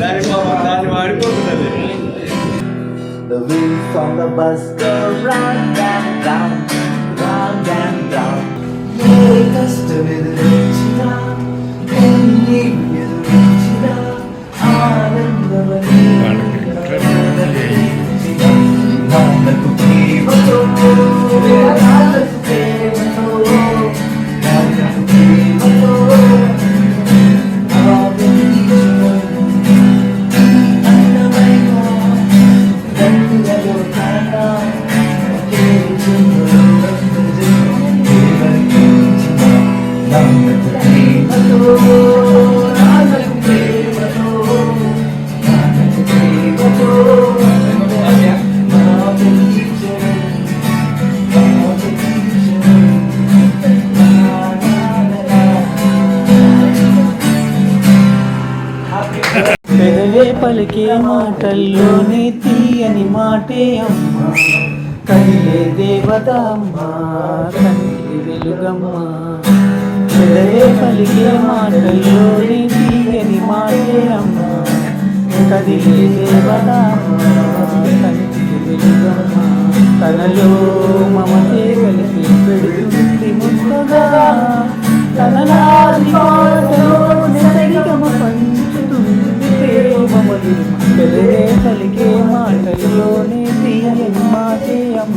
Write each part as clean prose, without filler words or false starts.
దాని వాడిపోతున్నది. The wheels on the bus go round and round, round and round. ఏ కష్టం ఎదురొచ్చినా, ఎన్ని ఎదురొచ్చినా, ఆనందమని నాన్నకు ప్రేమతో, నాన్నకు ప్రేమతో, నాన్నకు ప్రేమతో, పెదవే పలికే మాటల్లోనే తీయని మాటే అమ్మ, కదిలే దేవత అమ్మ, కంటి వెలుగమ్మ. పెదవే పలికే మాటల్లోనే తీయని మాటే అమ్మ, కదిలే దేవత అమ్మ, కంటి వెలుగమ్మ. తనలో మమతే కలిపి పెడుతుంది ముద్దగా, తనలాది మాటలో నెరగిగమ పంచుతుంది ప్రేమమది. పెదవే పలికే మాటల్లోనే తీయని మాటే అమ్మ.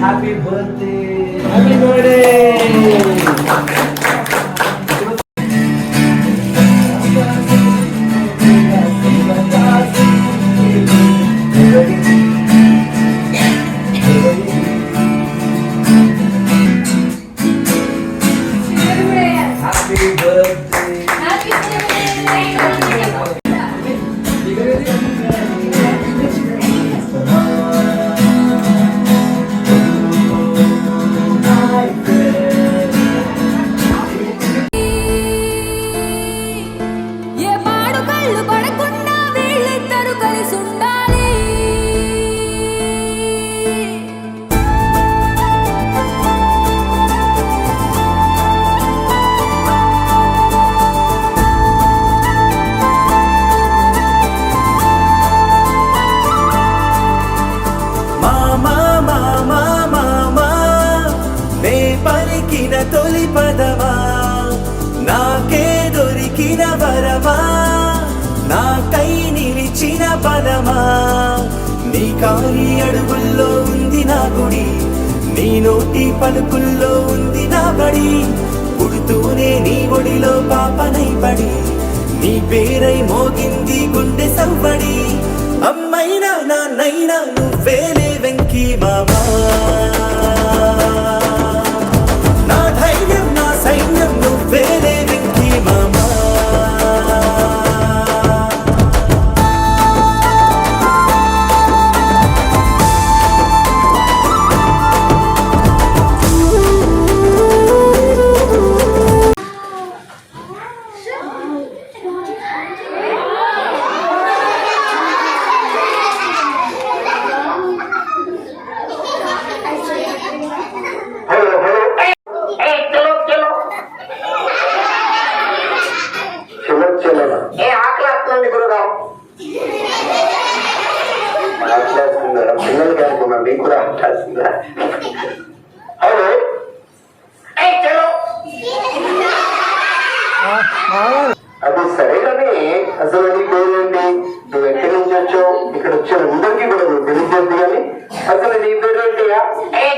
Happy birthday! Happy birthday! తొలి పదమా నాకే దొరికిన వరమా, నాకై నిలిచిన పదమా. నీ కాలి అడుగుల్లో ఉంది నా గుడి, నీ నోటి పలుకుల్లో ఉంది నా బడి. పుడుతూనే నీ ఒడిలో పాపనై పడి, నీ పేరై మోగింది గుండె సవ్వడి. అమ్మైనా నాన్నైనా నువ్వేలే వెంకీ మామా. పిల్లలకి అనుకున్నా, మీకు కూడా అంటాల్సిందా? హలో, అది సరే కానీ అసలు నీ పేరేంటి, నువ్వు ఎక్కడి నుంచి వచ్చావు, ఇక్కడ వచ్చిన అందరికీ కూడా నువ్వు తెలియజేద్దు కానీ అసలు నీ పేరేంటి?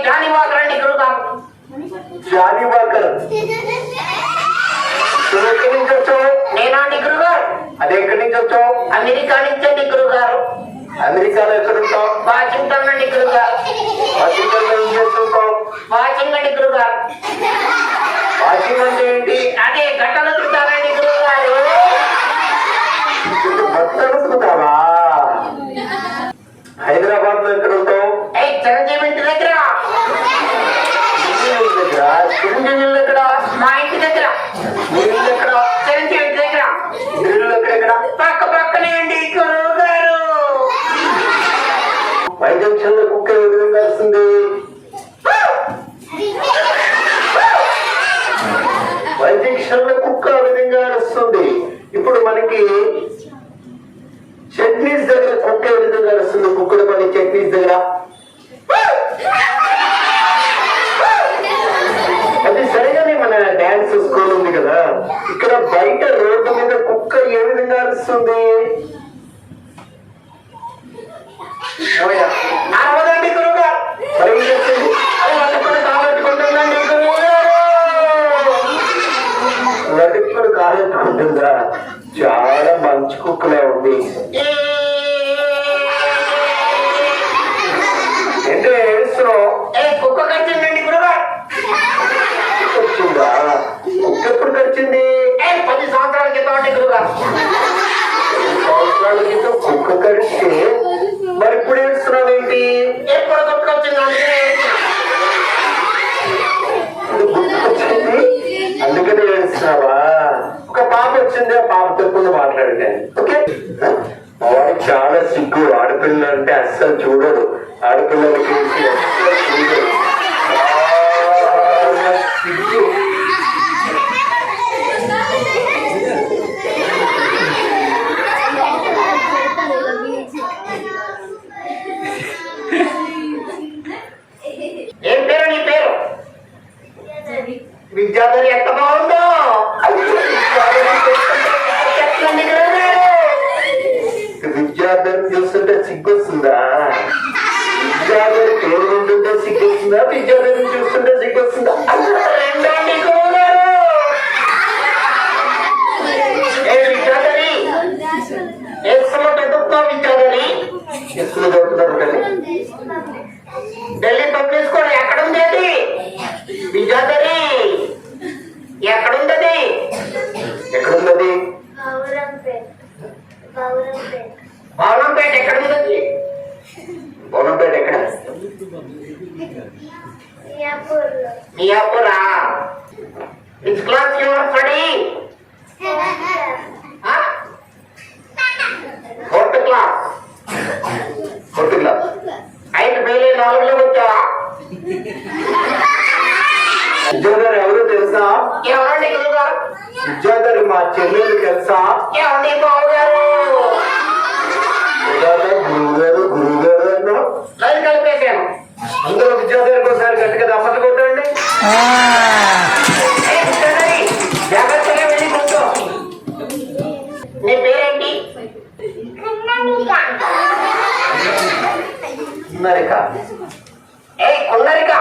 జానీ వాకర్ అండి. జానీ వాకర్, నువ్వు ఎక్కడి నుంచి వచ్చావు? నేనా అండి గురుగారు. అది ఎక్కడి నుంచి వచ్చావు? అమెరికా నుంచి అండి గురుగారు. అమెరికాలో ఎక్కడుంటావు? వాషింగ్టన్ అండి గురుగారు. వాషింగ్టన్ లో ఏం చేస్తుంటావు? వాషింగ్ అండి గురుగారు. వాషింగ్ అంటే ఏంటి? అదే గట్టలు ఉతుకుతానండి గురుగారు. బట్టలు ఉతుకుతావా? హైదరాబాద్ లో ఎక్కడ ఉంటావు? చిరంజీవి ఇంటి దగ్గర. చిరంజీవి ఎక్కడ? మా ఇంటి దగ్గర. మీ ఇల్లు ఎక్కడ? చిరంజీవి ఇంటి దగ్గర. ఇల్లు ఎక్కడ? వైద్యక్షణలో కుక్క ఏ విధంగా వస్తుంది? వైద్యక్షణలో కుక్క ఆ విధంగా వస్తుంది. ఇప్పుడు మనకి చట్నీస్ దగ్గర కుక్క ఏ విధంగా వస్తుంది? కుక్కల పని చట్నీస్ దగ్గర అది సరిగానే మన డాన్స్ స్కూల్ ఉంది కదా, ఇక్కడ బయట రోడ్డు మీద కుక్క ఏ విధంగా అరుస్తుంది? అరవదండి గురువుగారు. మరి ఏం చేస్తుంది? కాలెట్టుకుంటుందండి గురువుగారు. లటుక్కుడు కాలెట్టుకుంటుందా? చాలా మంచి కుక్కలే ఉంది. ఏంటో ఏడుస్తున్నావు? కుక్క కరిచిందండి గురువుగారు. వచ్చిందా? కుక్క ఎప్పుడు కరిచింది? 10 సంవత్సరాల క్రితం అండి గురువుగారు. 10 సంవత్సరాల క్రితం కుక్క కరిస్తే మరి ఇప్పుడు ఏడుస్తున్నావేంటి? ఎప్పుడు గుర్తుకొచ్చింది అందుకనే ఏడుస్తున్నావా? ఒక పాప వచ్చింది, ఆ పాప తప్పకుండా మాట్లాడతాను. ఓకే, మా వాడికి చాలా సిగ్గు. ఆడపిల్లలు అంటే అస్సలు చూడడు. ఆడపిల్లలకి అస్సలు చూడడు. సిగ్గు. ఏం పేరు నీ పేరు? విద్యాధరి. ఎంత బాగుందో. విద్యాధరి చూస్తుంటే సిగ్గు వస్తుందా? విద్యాధరి పేరు ఉంటుంటే సిగ్గు వస్తుందా? విద్యాధరి చూస్తుంటే సిగ్గు వస్తుందా? రెండండి గురువుగారు. ఏ విద్యాధరి, ఎస్లో చదువుతున్నావు విద్యాధరి? ఎస్లో చదువుతున్నారు కదా. ఢిల్లీ పబ్లిక్ స్కూల్ ఎక్కడుంది? విద్యాధరి ఎక్కడుంది? ఎక్కడుంది? భవనంపేట. ఎక్కడుంది? భవనంపేట ఎక్కడ? మియాపూరా. Which class you are study? 4th class. 4th class. 5 fail 4లో వచ్చావా? విద్యాధరి ఎవరు తెలుసా? ఎవరండి గురువుగారు? విద్యాధరి మా చెల్లెలు తెలుసా? ఎవరి బావగారు? గురువుగారు గురువుగారు అన్నావు. లైన్ కలిపేశాను. అందరూ విద్యాధరికి ఒకసారి గట్టిగా దమ్మలు కొట్టండి. జాగ్రత్తగా వెళ్ళి కూర్చో. నీ పేరేంటి? కున్నరిక. కున్నరిక.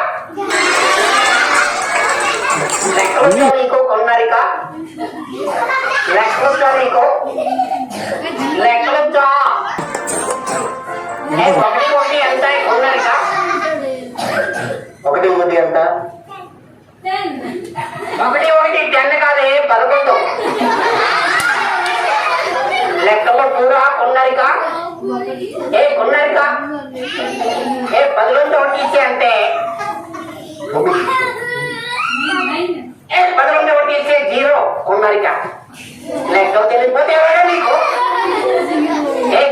లెక్కలొచ్చా నీకు? కొన్నరిక లెక్కలొచ్చా నీకు? లెక్కలొచ్చా? 1 1 ఎంత? కొన్నరిక 1 1 ఎంత? 1 1 10 కాదే 11. లెక్కల్లో పూరా కొన్నరిక. కొన్నరిక 10లో ఇచ్చే అంటే 11 ఇచ్చే 0. కొన్నరిక లెక్క తెలియకపోతే ఎవరైనా నీకు?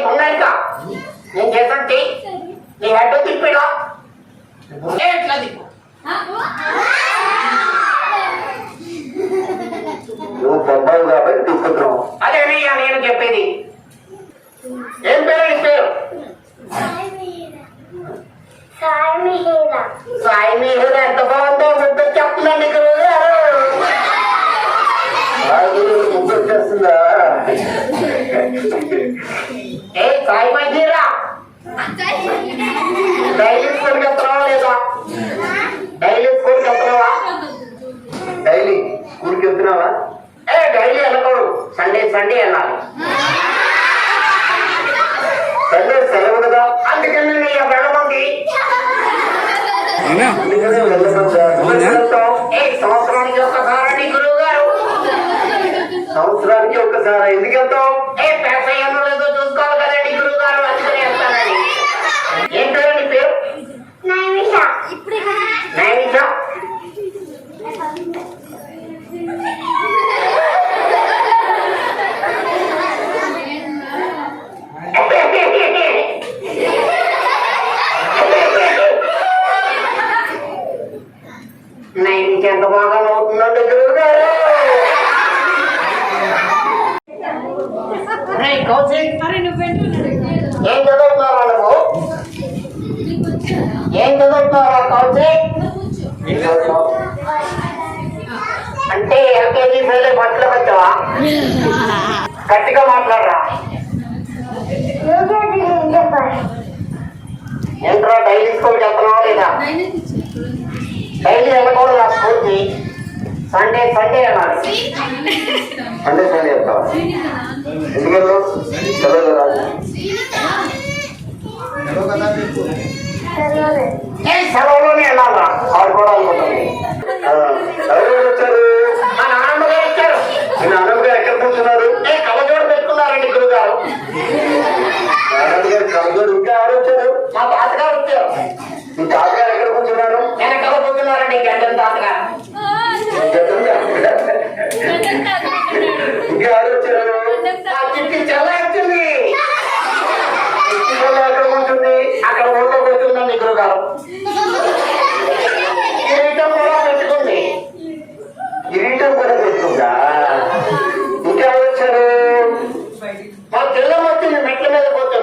కొన్నరిక నేను చేసంటే నీ హెడ్ తిప్పిడా? ఎట్లా దిక్కు? నువ్వు బొమ్మావు కాబట్టి తిప్పుతున్నావు. అదేనయ్యా నేను చెప్పేది. ఏం పేరు నీ పేరు? సాయి మిహిర. ఎంత బాగుందో. ముద్ద చెప్తున్నాను నీకు. ముద్ద వచ్చేస్తుందా? సాయి మిహిరా డైలీ స్కూల్కి వెళ్తున్నావా లేదా? డైలీ స్కూల్కి వెళ్తున్నావా? డైలీ స్కూల్కి వెళ్తున్నావా? డైలీ వెళ్ళకూడదు. సండే సండే వెళ్ళాలి. సండే సెలవు కదా, అందుకని వెళ్ళమంది. అందుకనే వెళ్ళమంటావు. సంవత్సరానికి ఒక్కసారి గురువు గారు. సంవత్సరానికి ఒక్కసారి ఎందుకు వెళ్తావు? పేసయ్యను లేదో చూసుకోవాలి కదండి గురువు గారు, అందుకని వెళ్తానండి. ఏం పేరు నీ పేరు? నైమిష. నైమిష. కౌశిక్ అరే నువ్వేంటున్నాడు ఏం చదువుతున్నారా నువ్వు? ఏం చదువుతున్నారా కౌశిక్? ఏం చదువుతున్నావు? అంటే ఎల్కేజీ ఫెయిల్ బట్టలు వచ్చావా? గట్టిగా మాట్లాడరా. ఏంట్రా డైలీ స్కూల్కి వెళ్తున్నావా లేదా? డైలీ వెళ్ళకూడదు ఆ స్కూల్కి. సండే సండే అన్నారు. సండే సండే వెళ్తావా? ఎందుకు చదవరా? సెలవులోనే వెళ్ళాలా ఆడుకోవడానికి? ఎవరు వచ్చారు? మా నాన్నమ్మ గారు వచ్చారు. మీ నాన్నమ్మ గారు ఎక్కడ కూర్చున్నారు? కళ్ళజోడు పెట్టుకున్నారండి గురుగారు. నాన్నమ్మ గారు కళ్ళజోడు. ఇంకా ఎవరు వచ్చారు? మా తాతగారు వచ్చారు. మీ తాతగారు ఎక్కడ కూర్చున్నారు? నేను ఎక్కడ కూర్చున్నారండి గంటల తాతగారు. ఇంకా ఎవరు వచ్చారు? మా చిట్టి చెల్ల వచ్చింది. చిట్టి చెల్ల ఎక్కడ కూర్చుంది? అక్కడ ఊళ్ళో కూర్చుందండి గురుగారు. కిరీటం కూడా పెట్టుకుంది. కిరీటం కూడా పెట్టుకుందా? ఇంకెవరు వచ్చారు? మా చెల్లెమ్మ వచ్చింది మెట్ల మీద కూర్చొని.